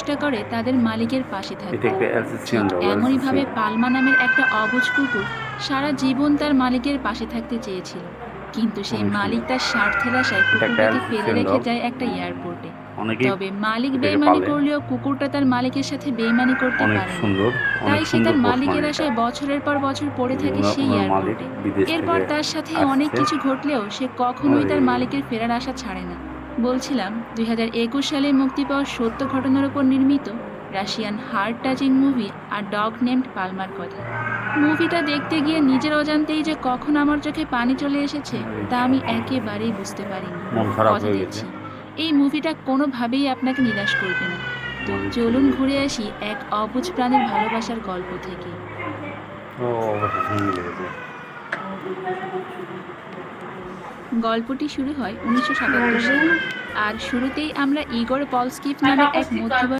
চেষ্টা করে তাদের মালিকের পাশে এটা থাকতে। একটা এলসিসি ঠিক আমরা এমনইভাবে এলসিসি পালমা নামের একটা অবুঝ কুকুর সারা জীবন তার মালিকের পাশে থাকতে চেয়েছিল, কিন্তু সেই অনেক মালিক সুন্দর। তার স্বার্থের আশায় এটা একটা কুকুরটাকে ফেলে এলসিসিয়ান রেখে ডগ। যায় একটা এয়ারপোর্টে। অনেকেই তবে মালিক এটাকে বেইমানি পালে। করলেও কুকুরটা তার মালিকের সাথে বেইমানি করতে অনেক পারে না। সুন্দর, অনেক তাই সে সুন্দর তার পোষ মালিকের মানিটা। আশায় বছরের পর বছর পড়ে এই যে থাকে সেই ওনার মালিক এয়ারপোর্টে। বিদেশ এরপর থেকে তার সাথে অনেক আসছে। কিছু ঘটলেও সে কখনোই ওই তার মালিকের ফেরার আশা ছাড়ে না। বলছিলাম 2021 সালে মুক্তি পাওয়া সত্য ঘটনার উপর নির্মিত রাশিয়ান হার্ট টাচিং মুভি আর ডগ নেমড পালমার কথা। মুভিটা দেখতে গিয়ে নিজের অজান্তেই যে কখন আমার চোখে পানি চলে এসেছে তা আমি একেবারেই বুঝতে পারিনি। মন খারাপ কথা হয়ে গেছে। দিচ্ছি এই মুভিটা কোনোভাবেই আপনাকে নিরাশ করবে না। তো অনেক চলুন সুন্দর। ঘুরে আসি এক অবুঝ প্রাণীর ভালোবাসার গল্প থেকে। ও অবশ্যই সঙ্গে লেগেছে। গল্পটি শুরু হয় 1977 সালে, আর শুরুতেই আমরা ইগর পলস্কিপ নামের এক মধ্যবয়স্ক